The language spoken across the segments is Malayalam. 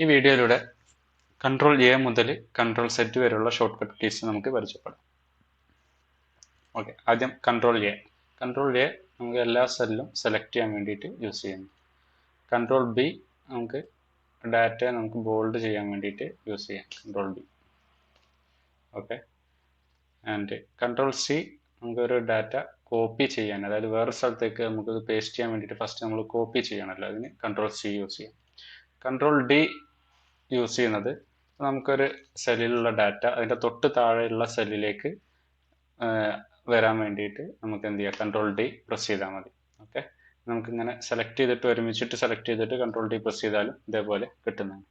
ഈ വീഡിയോയിലൂടെ കൺട്രോൾ എ മുതൽ കൺട്രോൾ സെറ്റ് വരെയുള്ള ഷോർട്ട് കട്ട് കീസ് നമുക്ക് പരിചയപ്പെടാം. ഓക്കെ, ആദ്യം കൺട്രോൾ എ. കൺട്രോൾ എ നമുക്ക് എല്ലാ സെല്ലും സെലക്ട് ചെയ്യാൻ വേണ്ടിയിട്ട് യൂസ് ചെയ്യുന്നു. കൺട്രോൾ ബി നമുക്ക് ഡാറ്റ നമുക്ക് ബോൾഡ് ചെയ്യാൻ വേണ്ടിയിട്ട് യൂസ് ചെയ്യാം. Control B. Okay, and control C നമുക്കൊരു ഡാറ്റ കോപ്പി ചെയ്യാൻ, അതായത് വേറെ സ്ഥലത്തേക്ക് നമുക്കത് പേസ്റ്റ് ചെയ്യാൻ വേണ്ടിയിട്ട് ഫസ്റ്റ് നമ്മൾ കോപ്പി ചെയ്യണമല്ലോ, അതിന് കൺട്രോൾ സി യൂസ് ചെയ്യാം. കൺട്രോൾ ഡി യൂസ് ചെയ്യുന്നത് നമുക്കൊരു സെല്ലിലുള്ള ഡാറ്റ അതിൻ്റെ തൊട്ട് താഴെയുള്ള സെല്ലിലേക്ക് വരാൻ വേണ്ടിയിട്ട് നമുക്ക് എന്ത് ചെയ്യാം, കൺട്രോൾ ഡി പ്രസ് ചെയ്താൽ മതി. ഓക്കെ, നമുക്കിങ്ങനെ സെലക്ട് ചെയ്തിട്ട് ഒരുമിച്ചിട്ട് സെലക്ട് ചെയ്തിട്ട് കൺട്രോൾ ഡി പ്രസ് ചെയ്താലും ഇതേപോലെ കിട്ടുന്നതാണ്.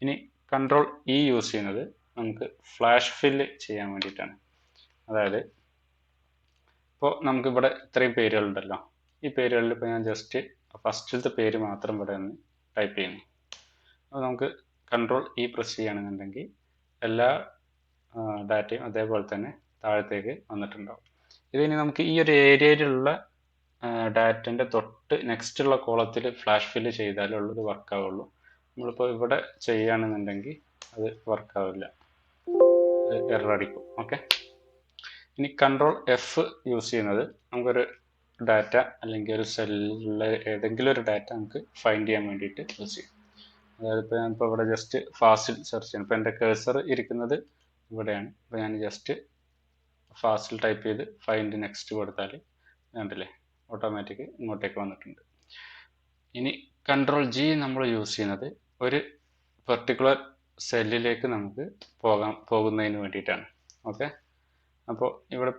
ഇനി കൺട്രോൾ ഇ യൂസ് ചെയ്യുന്നത് നമുക്ക് ഫ്ലാഷ് ഫില്ല് ചെയ്യാൻ വേണ്ടിയിട്ടാണ്. അതായത് ഇപ്പോൾ നമുക്കിവിടെ ഇത്രയും പേരുകളുണ്ടല്ലോ, ഈ പേരുകളിൽ ഇപ്പോൾ ഞാൻ ജസ്റ്റ് ഫസ്റ്റിലത്തെ പേര് മാത്രം ഇവിടെ ഒന്ന് ടൈപ്പ് ചെയ്യുന്നു. അപ്പോൾ നമുക്ക് കൺട്രോൾ ഇ പ്രസ് ചെയ്യുകയാണെന്നുണ്ടെങ്കിൽ എല്ലാ ഡാറ്റയും അതേപോലെ തന്നെ താഴത്തേക്ക് വന്നിട്ടുണ്ടാവും. ഇതിനി നമുക്ക് ഈ ഒരു ഏരിയയിലുള്ള ഡാറ്റൻ്റെ തൊട്ട് നെക്സ്റ്റ് ഉള്ള കോളത്തിൽ ഫ്ലാഷ് ഫില്ല് ചെയ്താലേ ഉള്ളൂ ഇത് വർക്കാവുള്ളൂ. നമ്മളിപ്പോൾ ഇവിടെ ചെയ്യുകയാണെന്നുണ്ടെങ്കിൽ അത് വർക്കാവില്ല, എറർ അടിക്കും. ഓക്കെ, ഇനി കൺട്രോൾ എഫ് യൂസ് ചെയ്യുന്നത് നമുക്കൊരു ഡാറ്റ അല്ലെങ്കിൽ ഒരു സെല്ലിലെ ഏതെങ്കിലും ഒരു ഡാറ്റ നമുക്ക് ഫൈൻഡ് ചെയ്യാൻ വേണ്ടിയിട്ട് യൂസ് ചെയ്യും. അതായത് ഇപ്പോൾ ഞാനിപ്പോൾ ഇവിടെ ജസ്റ്റ് ഫാസ്റ്റിൽ സെർച്ച് ചെയ്യണം. ഇപ്പോൾ എൻ്റെ കേഴ്സർ ഇരിക്കുന്നത് ഇവിടെയാണ്. ഇപ്പോൾ ഞാൻ ജസ്റ്റ് ഫാസ്റ്റിൽ ടൈപ്പ് ചെയ്ത് ഫൈൻഡ് നെക്സ്റ്റ് കൊടുത്താൽ കണ്ടില്ലേ, ഓട്ടോമാറ്റിക് ഇങ്ങോട്ടേക്ക് വന്നിട്ടുണ്ട്. ഇനി കൺട്രോൾ ജി നമ്മൾ യൂസ് ചെയ്യുന്നത് ഒരു പെർട്ടിക്കുലർ സെല്ലിലേക്ക് നമുക്ക് പോകുന്നതിന് വേണ്ടിയിട്ടാണ്. ഓക്കെ, അപ്പോൾ ഇവിടെ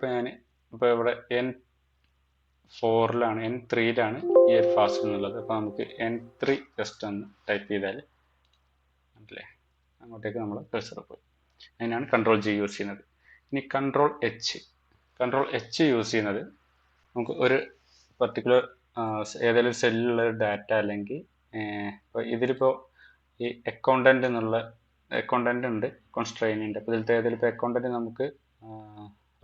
ഇപ്പോൾ ഇവിടെ N4ലാണ് N3ലാണ് ഈ ഒരു ഫാസ്റ്റ് എന്നുള്ളത്. അപ്പോൾ നമുക്ക് N3 ജസ്റ്റ് ഒന്ന് ടൈപ്പ് ചെയ്താൽ അല്ലേ അങ്ങോട്ടേക്ക് നമ്മൾ കഴ്സർ പോയി. അതിനാണ് കൺട്രോൾ ജി യൂസ് ചെയ്യുന്നത്. ഇനി കൺട്രോൾ എച്ച് യൂസ് ചെയ്യുന്നത് നമുക്ക് ഒരു പർട്ടിക്കുലർ ഏതെങ്കിലും സെല്ലിലുള്ള ഡാറ്റ അല്ലെങ്കിൽ ഇപ്പോൾ ഇതിലിപ്പോൾ ഈ അക്കൗണ്ടൻ്റ് ഉണ്ട്, കോൺസ്ട്രെയിൻ ഉണ്ട്. അപ്പോൾ ഇതിലത്തെ ഏതെങ്കിലും ഇപ്പോൾ അക്കൗണ്ടൻ്റ് നമുക്ക്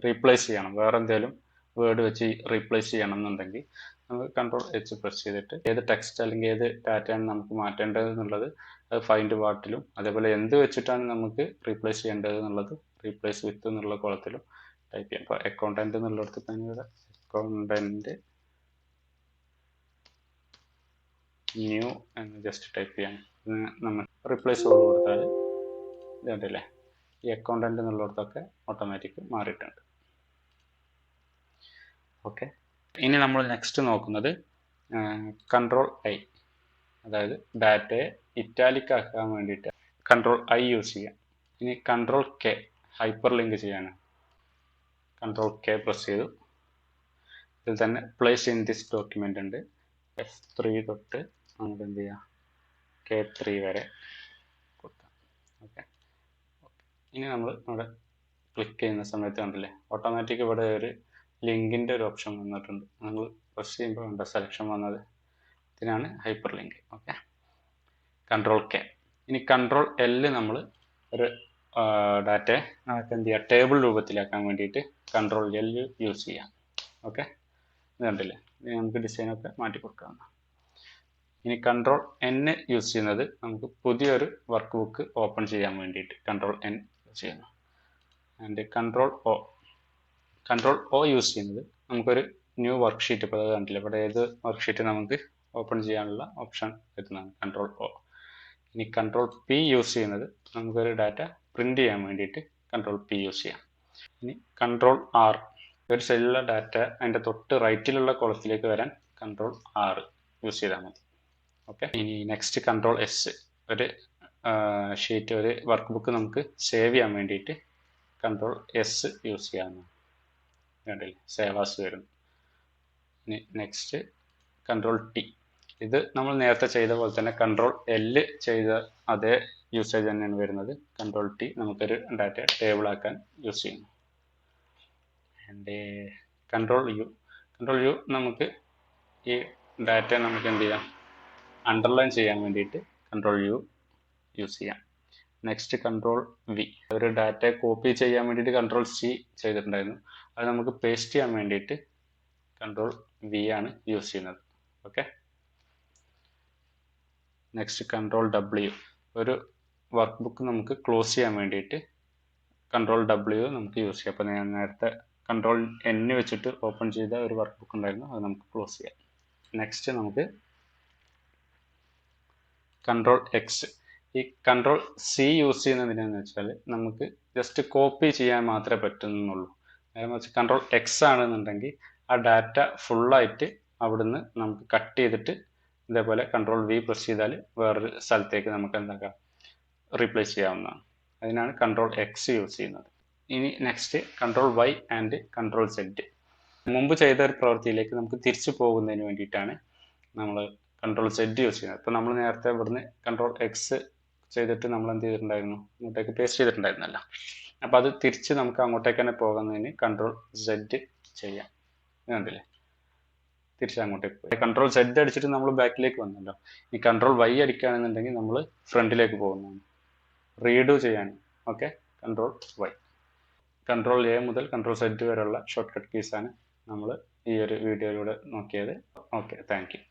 റീപ്ലേസ് ചെയ്യണം, വേറെ എന്തെങ്കിലും വേർഡ് വെച്ച് റീപ്ലേസ് ചെയ്യണം എന്നുണ്ടെങ്കിൽ നമുക്ക് കൺട്രോൾ എച്ച് പ്രസ് ചെയ്തിട്ട് ഏത് ടെക്സ്റ്റ് അല്ലെങ്കിൽ ഏത് ഡാറ്റയാണ് നമുക്ക് മാറ്റേണ്ടത് എന്നുള്ളത് അത് ഫൈൻഡ് വാട്ടിലും, അതേപോലെ എന്ത് വെച്ചിട്ടാണ് നമുക്ക് റീപ്ലേസ് ചെയ്യേണ്ടത് എന്നുള്ളത് റീപ്ലേസ് വിത്ത് എന്നുള്ള കോളത്തിലും ടൈപ്പ് ചെയ്യാം. അപ്പോൾ അക്കൗണ്ടൻ്റ് എന്നുള്ളിടത്ത് അക്കൗണ്ടൻ്റ് ന്യൂ എന്ന് ജസ്റ്റ് ടൈപ്പ് ചെയ്യാം. നമ്മൾ റീപ്ലേസ് ഓൾ കൊടുത്താൽ ഇതുണ്ടല്ലേ, ഈ അക്കൗണ്ടൻ്റ് എന്നുള്ളിടത്തൊക്കെ ഓട്ടോമാറ്റിക് മാറിയിട്ടുണ്ട്. ഓക്കെ, ഇനി നമ്മൾ നെക്സ്റ്റ് നോക്കുന്നത് കൺട്രോൾ ഐ, അതായത് ഡാറ്റയെ ഇറ്റാലിക് ആക്കാൻ വേണ്ടിയിട്ട് കൺട്രോൾ ഐ യൂസ് ചെയ്യാം. ഇനി കൺട്രോൾ കെ ഹൈപ്പർ ലിങ്ക് ചെയ്യാനാണ്. കൺട്രോൾ കെ പ്രസ് ചെയ്തു. ഇതിൽ തന്നെ പ്ലേസ് ഇൻ ദിസ് ഡോക്യുമെൻ്റ് ഉണ്ട്. F3 തൊട്ട് നമുക്ക് എന്ത് ചെയ്യാം, K3 വരെ കൊടുക്കാം. ഓക്കെ, ഇനി നമ്മൾ ഇവിടെ ക്ലിക്ക് ചെയ്യുന്ന സമയത്ത് കണ്ടില്ലേ, ഓട്ടോമാറ്റിക് ഇവിടെ ഒരു ലിങ്കിൻ്റെ ഒരു ഓപ്ഷൻ വന്നിട്ടുണ്ട്. നമ്മൾ പ്രസ് ചെയ്യുമ്പോൾ ഉണ്ട് സെലക്ഷൻ വന്നത്, ഇതിനാണ് hyper link. Okay, control K. ഇനി കൺട്രോൾ എൽ നമ്മൾ ഒരു ഡാറ്റയെ നമുക്ക് എന്ത് ചെയ്യുക, ടേബിൾ രൂപത്തിലാക്കാൻ വേണ്ടിയിട്ട് കൺട്രോൾ എൽ യൂസ് ചെയ്യാം. ഓക്കെ, ഇത് കണ്ടില്ലേ, ഇത് നമുക്ക് ഡിസൈനൊക്കെ മാറ്റി കൊടുക്കാവുന്ന. ഇനി കൺട്രോൾ എൻ യൂസ് ചെയ്യുന്നത് നമുക്ക് പുതിയൊരു വർക്ക് ബുക്ക് ഓപ്പൺ ചെയ്യാൻ വേണ്ടിയിട്ട് കൺട്രോൾ എൻ യൂസ് ചെയ്യുന്നു. ആൻഡ് കൺട്രോൾ ഒ യൂസ് ചെയ്യുന്നത് നമുക്കൊരു ന്യൂ വർക്ക് ഷീറ്റ്, ഇപ്പോൾ അത് കണ്ടില്ല, ഇവിടെ ഏത് വർക്ക് ഷീറ്റ് നമുക്ക് ഓപ്പൺ ചെയ്യാനുള്ള ഓപ്ഷൻ വരുന്നതാണ് കൺട്രോൾ ഒ. ഇനി കൺട്രോൾ പി യൂസ് ചെയ്യുന്നത് നമുക്കൊരു ഡാറ്റ പ്രിന്റ് ചെയ്യാൻ വേണ്ടിയിട്ട് കൺട്രോൾ പി യൂസ് ചെയ്യാം. ഇനി കൺട്രോൾ ആർ, ഒരു സെല്ലിലുള്ള ഡാറ്റ അതിൻ്റെ തൊട്ട് റൈറ്റിലുള്ള കോളത്തിലേക്ക് വരാൻ കൺട്രോൾ ആർ യൂസ് ചെയ്താൽ മതി. ഓക്കെ, ഇനി നെക്സ്റ്റ് കൺട്രോൾ എസ്, ഒരു ഷീറ്റ് ഒരു വർക്ക് ബുക്ക് നമുക്ക് സേവ് ചെയ്യാൻ വേണ്ടിയിട്ട് കൺട്രോൾ എസ് യൂസ് ചെയ്യാവുന്നതാണ്. കണ്ടില്ലേ, സേവ് ആസ് വരുന്നു. ഇനി നെക്സ്റ്റ് കൺട്രോൾ ടി, ഇത് നമ്മൾ നേരത്തെ ചെയ്ത പോലെ തന്നെ കൺട്രോൾ എൽ ചെയ്ത അതേ യൂസേജ് തന്നെയാണ് വരുന്നത്. കൺട്രോൾ ടി നമുക്കൊരു ഡാറ്റ ടേബിൾ ആക്കാൻ യൂസ് ചെയ്യുന്നു. ആൻഡ് കൺട്രോൾ യു നമുക്ക് ഈ ഡാറ്റ നമുക്ക് എന്ത് ചെയ്യാം, അണ്ടർലൈൻ ചെയ്യാൻ വേണ്ടിയിട്ട് കൺട്രോൾ യു യൂസ് ചെയ്യാം. നെക്സ്റ്റ് കൺട്രോൾ വി, ഒരു ഡാറ്റ കോപ്പി ചെയ്യാൻ വേണ്ടിയിട്ട് കൺട്രോൾ സി ചെയ്തിട്ടുണ്ടായിരുന്നു, അത് നമുക്ക് പേസ്റ്റ് ചെയ്യാൻ വേണ്ടിയിട്ട് കൺട്രോൾ വി ആണ് യൂസ് ചെയ്യുന്നത്. ഓക്കെ, നെക്സ്റ്റ് കൺട്രോൾ ഡബ്ല്യു, ഒരു വർക്ക് ബുക്ക് നമുക്ക് ക്ലോസ് ചെയ്യാൻ വേണ്ടിയിട്ട് Ctrl W നമുക്ക് യൂസ് ചെയ്യാം. അപ്പോൾ ഞാൻ നേരത്തെ Ctrl N വെച്ചിട്ട് ഓപ്പൺ ചെയ്ത ഒരു വർക്ക് ബുക്ക് ഉണ്ടായിരുന്നു, അത് നമുക്ക് ക്ലോസ് ചെയ്യാം. നെക്സ്റ്റ് നമുക്ക് Ctrl X. ഈ Ctrl C യൂസ് ചെയ്യുന്നതിനെന്ന് വെച്ചാൽ നമുക്ക് ജസ്റ്റ് കോപ്പി ചെയ്യാൻ മാത്രമേ പറ്റുന്നുള്ളൂ. നേരെ മറിച്ച് Ctrl X ആണെന്നുണ്ടെങ്കിൽ ആ ഡാറ്റ ഫുള്ളായിട്ട് അവിടുന്ന് നമുക്ക് കട്ട് ചെയ്തിട്ട് ഇതേപോലെ Ctrl V പ്രസ് ചെയ്താൽ വേറൊരു സ്ഥലത്തേക്ക് നമുക്ക് എന്താക്കാം, റീപ്ലേസ് ചെയ്യാവുന്നതാണ്. അതിനാണ് Ctrl X യൂസ് ചെയ്യുന്നത്. ഇനി next Ctrl Y and Ctrl Z. മുമ്പ് ചെയ്ത ഒരു പ്രവൃത്തിയിലേക്ക് നമുക്ക് തിരിച്ചു പോകുന്നതിന് വേണ്ടിയിട്ടാണ് നമ്മൾ Ctrl Z യൂസ് ചെയ്യുന്നത്. ഇപ്പോൾ നമ്മൾ നേരത്തെ ഇവിടുന്ന് Ctrl X ചെയ്തിട്ട് നമ്മൾ എന്ത് ചെയ്തിട്ടുണ്ടായിരുന്നു, അങ്ങോട്ടേക്ക് പേസ്റ്റ് ചെയ്തിട്ടുണ്ടായിരുന്നല്ലോ. അപ്പോൾ അത് തിരിച്ച് നമുക്ക് അങ്ങോട്ടേക്ക് തന്നെ പോകുന്നതിന് Ctrl Z ചെയ്യാം. കണ്ടില്ലേ, തിരിച്ച് അങ്ങോട്ടേക്ക് പോയി. Ctrl Z അടിച്ചിട്ട് നമ്മൾ ബാക്കിലേക്ക് വന്നല്ലോ. ഈ Ctrl Y അടിക്കുകയാണെന്നുണ്ടെങ്കിൽ നമ്മൾ ഫ്രണ്ടിലേക്ക് പോകുന്നതാണ്. റീഡു ചെയ്യാൻ okay Ctrl Y. Ctrl A മുതൽ Ctrl Z വരെയുള്ള ഷോർട്ട് കട്ട് കീസാണ് നമ്മൾ ഈ ഒരു വീഡിയോയിലൂടെ നോക്കിയത്. Okay, thank you.